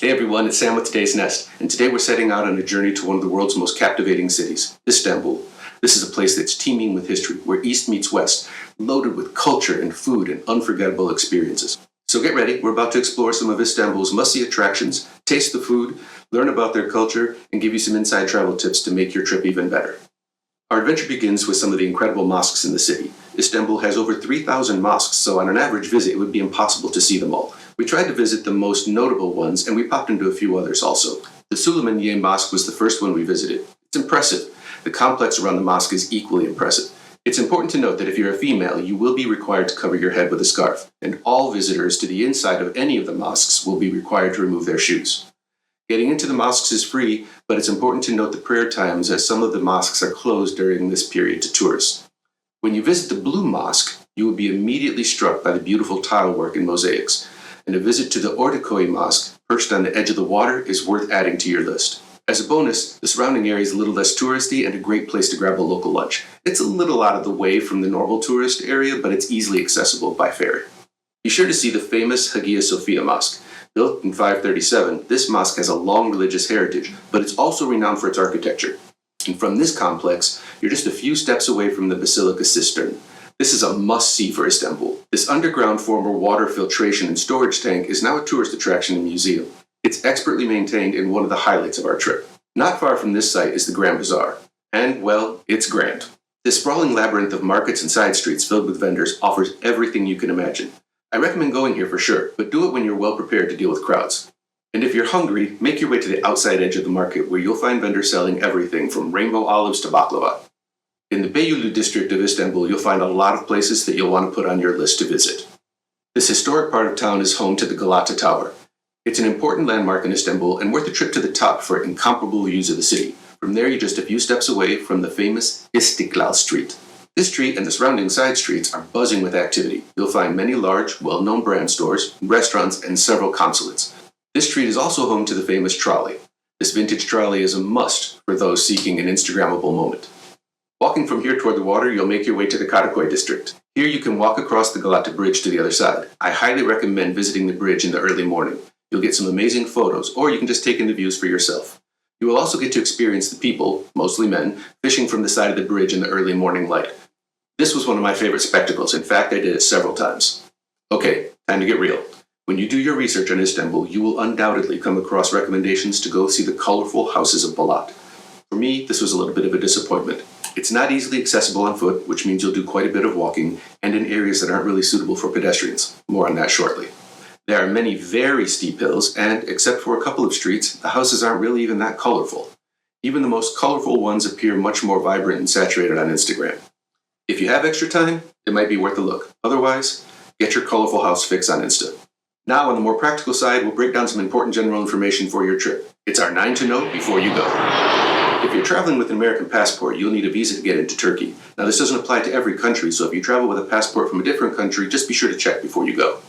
Hey everyone, it's Sam with Today's Nest, and today we're setting out on a journey to one of the world's most captivating cities, Istanbul. This is a place that's teeming with history, where East meets West, loaded with culture and food and unforgettable experiences. So get ready, we're about to explore some of Istanbul's must-see attractions, taste the food, learn about their culture, and give you some inside travel tips to make your trip even better. Our adventure begins with some of the incredible mosques in the city. Istanbul has over 3,000 mosques, so on an average visit it would be impossible to see them all. We tried to visit the most notable ones, and we popped into a few others also. The Süleymaniye Mosque was the first one we visited. It's impressive. The complex around the mosque is equally impressive. It's important to note that if you're a female, you will be required to cover your head with a scarf, and all visitors to the inside of any of the mosques will be required to remove their shoes. Getting into the mosques is free, but it's important to note the prayer times as some of the mosques are closed during this period to tourists. When you visit the Blue Mosque, you will be immediately struck by the beautiful tile work and mosaics, and a visit to the Ortaköy Mosque, perched on the edge of the water, is worth adding to your list. As a bonus, the surrounding area is a little less touristy and a great place to grab a local lunch. It's a little out of the way from the normal tourist area, but it's easily accessible by ferry. Be sure to see the famous Hagia Sophia Mosque. Built in 537, this mosque has a long religious heritage, but it's also renowned for its architecture. And from this complex, you're just a few steps away from the Basilica Cistern. This is a must-see for Istanbul. This underground former water filtration and storage tank is now a tourist attraction and museum. It's expertly maintained and one of the highlights of our trip. Not far from this site is the Grand Bazaar. And, well, it's grand. This sprawling labyrinth of markets and side streets filled with vendors offers everything you can imagine. I recommend going here for sure, but do it when you're well prepared to deal with crowds. And if you're hungry, make your way to the outside edge of the market where you'll find vendors selling everything from rainbow olives to baklava. In the Beyoğlu district of Istanbul, you'll find a lot of places that you'll want to put on your list to visit. This historic part of town is home to the Galata Tower. It's an important landmark in Istanbul and worth a trip to the top for incomparable views of the city. From there, you're just a few steps away from the famous Istiklal Street. This street and the surrounding side streets are buzzing with activity. You'll find many large, well-known brand stores, restaurants, and several consulates. This street is also home to the famous trolley. This vintage trolley is a must for those seeking an Instagrammable moment. Walking from here toward the water, you'll make your way to the Karaköy district. Here you can walk across the Galata Bridge to the other side. I highly recommend visiting the bridge in the early morning. You'll get some amazing photos, or you can just take in the views for yourself. You will also get to experience the people, mostly men, fishing from the side of the bridge in the early morning light. This was one of my favorite spectacles. In fact, I did it several times. Okay, time to get real. When you do your research on Istanbul, you will undoubtedly come across recommendations to go see the colorful houses of Balat. For me, this was a little bit of a disappointment. It's not easily accessible on foot, which means you'll do quite a bit of walking, and in areas that aren't really suitable for pedestrians. More on that shortly. There are many very steep hills, and except for a couple of streets, the houses aren't really even that colorful. Even the most colorful ones appear much more vibrant and saturated on Instagram. If you have extra time, it might be worth a look. Otherwise, get your colorful house fix on Insta. Now, on the more practical side, we'll break down some important general information for your trip. It's our 9 to know before you go. If you're traveling with an American passport, you'll need a visa to get into Turkey. Now, this doesn't apply to every country, so if you travel with a passport from a different country, just be sure to check before you go.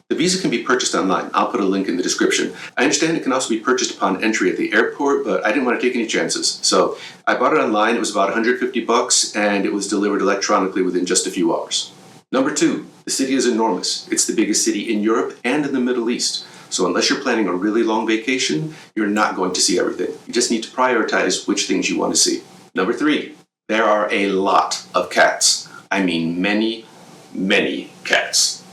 The visa can be purchased online. I'll put a link in the description. I understand it can also be purchased upon entry at the airport, but I didn't want to take any chances. So I bought it online. It was about $150, and it was delivered electronically within just a few hours. Number 2, the city is enormous. It's the biggest city in Europe and in the Middle East. So unless you're planning a really long vacation, you're not going to see everything. You just need to prioritize which things you want to see. Number 3, there are a lot of cats. I mean many, many cats.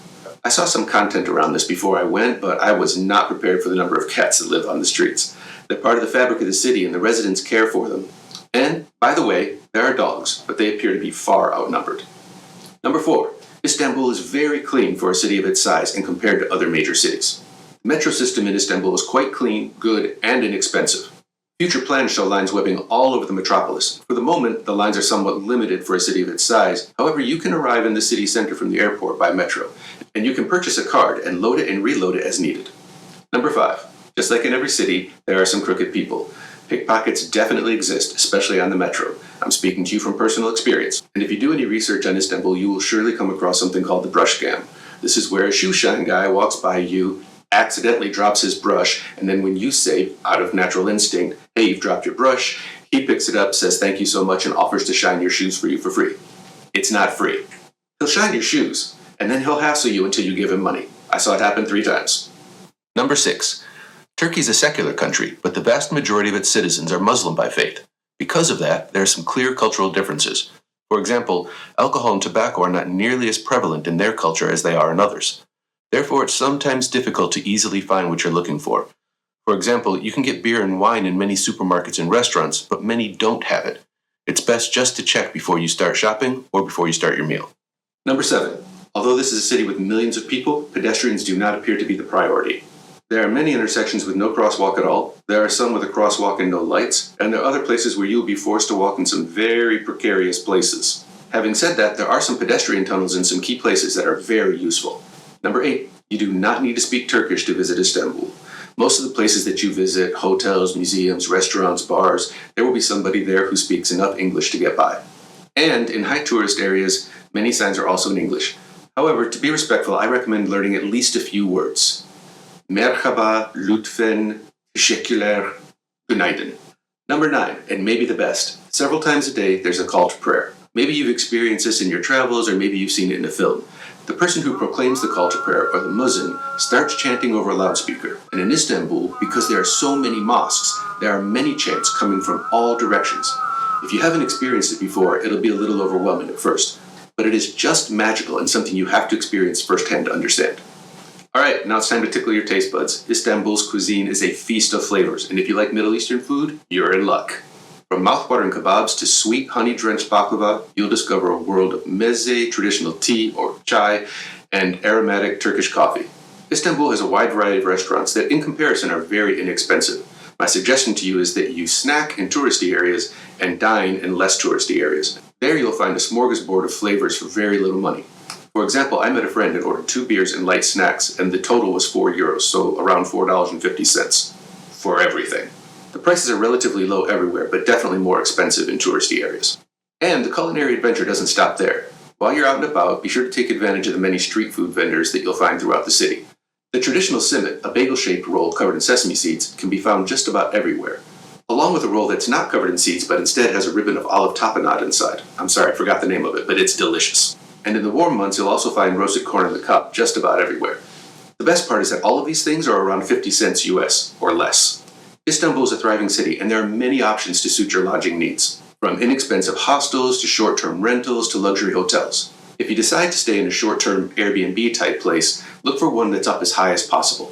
I saw some content around this before I went, but I was not prepared for the number of cats that live on the streets. They're part of the fabric of the city, and the residents care for them. And, by the way, there are dogs, but they appear to be far outnumbered. Number 4, Istanbul is very clean for a city of its size and compared to other major cities. The metro system in Istanbul is quite clean, good, and inexpensive. Future plans show lines webbing all over the metropolis. For the moment, the lines are somewhat limited for a city of its size. However, you can arrive in the city center from the airport by metro, and you can purchase a card and load it and reload it as needed. Number 5, just like in every city, there are some crooked people. Pickpockets definitely exist, especially on the metro. I'm speaking to you from personal experience. And if you do any research on Istanbul, you will surely come across something called the brush scam. This is where a shoe shine guy walks by you, accidentally drops his brush, and then when you say, out of natural instinct, hey, you've dropped your brush, he picks it up, says thank you so much, and offers to shine your shoes for you for free. It's not free. He'll shine your shoes, and then he'll hassle you until you give him money. I saw it happen 3 times. Number 6. Turkey is a secular country, but the vast majority of its citizens are Muslim by faith. Because of that, there are some clear cultural differences. For example, alcohol and tobacco are not nearly as prevalent in their culture as they are in others. Therefore, it's sometimes difficult to easily find what you're looking for. For example, you can get beer and wine in many supermarkets and restaurants, but many don't have it. It's best just to check before you start shopping or before you start your meal. Number 7. Although this is a city with millions of people, pedestrians do not appear to be the priority. There are many intersections with no crosswalk at all, there are some with a crosswalk and no lights, and there are other places where you'll be forced to walk in some very precarious places. Having said that, there are some pedestrian tunnels in some key places that are very useful. Number 8. You do not need to speak Turkish to visit Istanbul. Most of the places that you visit, hotels, museums, restaurants, bars, there will be somebody there who speaks enough English to get by. And in high tourist areas, many signs are also in English. However, to be respectful, I recommend learning at least a few words. Merhaba, lütfen, teşekkürler, günaydın. Number 9, and maybe the best. Several times a day, there's a call to prayer. Maybe you've experienced this in your travels, or maybe you've seen it in a film. The person who proclaims the call to prayer, or the muezzin, starts chanting over a loudspeaker. And in Istanbul, because there are so many mosques, there are many chants coming from all directions. If you haven't experienced it before, it'll be a little overwhelming at first. But it is just magical and something you have to experience firsthand to understand. Alright, now it's time to tickle your taste buds. Istanbul's cuisine is a feast of flavors, and if you like Middle Eastern food, you're in luck. From mouth-watering kebabs to sweet honey-drenched baklava, you'll discover a world of meze, traditional tea or chai, and aromatic Turkish coffee. Istanbul has a wide variety of restaurants that, in comparison, are very inexpensive. My suggestion to you is that you snack in touristy areas and dine in less touristy areas. There you'll find a smorgasbord of flavors for very little money. For example, I met a friend and ordered 2 beers and light snacks, and the total was €4, so around $4.50 for everything. The prices are relatively low everywhere, but definitely more expensive in touristy areas. And the culinary adventure doesn't stop there. While you're out and about, be sure to take advantage of the many street food vendors that you'll find throughout the city. The traditional simit, a bagel-shaped roll covered in sesame seeds, can be found just about everywhere, along with a roll that's not covered in seeds but instead has a ribbon of olive tapenade inside. I'm sorry, I forgot the name of it, but it's delicious. And in the warm months, you'll also find roasted corn in the cup just about everywhere. The best part is that all of these things are around 50 cents US, or less. Istanbul is a thriving city, and there are many options to suit your lodging needs, from inexpensive hostels to short-term rentals to luxury hotels. If you decide to stay in a short-term Airbnb-type place, look for one that's up as high as possible.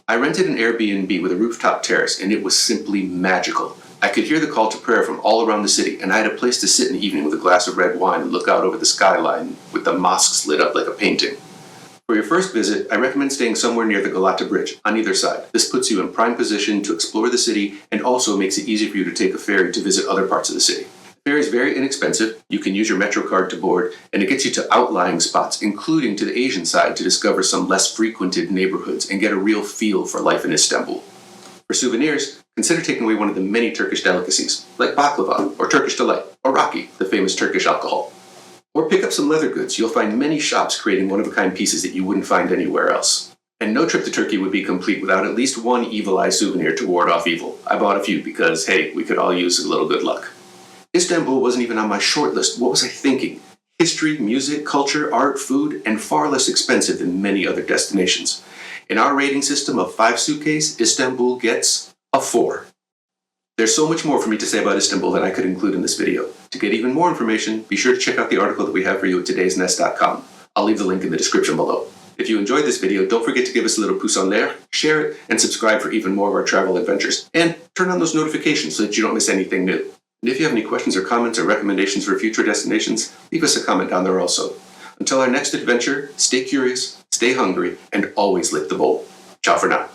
I rented an Airbnb with a rooftop terrace, and it was simply magical. I could hear the call to prayer from all around the city, and I had a place to sit in the evening with a glass of red wine and look out over the skyline with the mosques lit up like a painting. For your first visit, I recommend staying somewhere near the Galata Bridge, on either side. This puts you in prime position to explore the city and also makes it easy for you to take a ferry to visit other parts of the city. The ferry is very inexpensive, you can use your Metro card to board, and it gets you to outlying spots, including to the Asian side to discover some less frequented neighborhoods and get a real feel for life in Istanbul. For souvenirs, consider taking away one of the many Turkish delicacies, like baklava, or Turkish delight, or raki, the famous Turkish alcohol. Or pick up some leather goods. You'll find many shops creating one-of-a-kind pieces that you wouldn't find anywhere else. And no trip to Turkey would be complete without at least one evil eye souvenir to ward off evil. I bought a few because, hey, we could all use a little good luck. Istanbul wasn't even on my short list. What was I thinking? History, music, culture, art, food, and far less expensive than many other destinations. In our rating system of 5 suitcase, Istanbul gets a 4. There's so much more for me to say about Istanbul than I could include in this video. To get even more information, be sure to check out the article that we have for you at todaysnest.com. I'll leave the link in the description below. If you enjoyed this video, don't forget to give us a little pouce en l'air, share it, and subscribe for even more of our travel adventures. And turn on those notifications so that you don't miss anything new. And if you have any questions or comments or recommendations for future destinations, leave us a comment down there also. Until our next adventure, stay curious, stay hungry, and always lick the bowl. Ciao for now.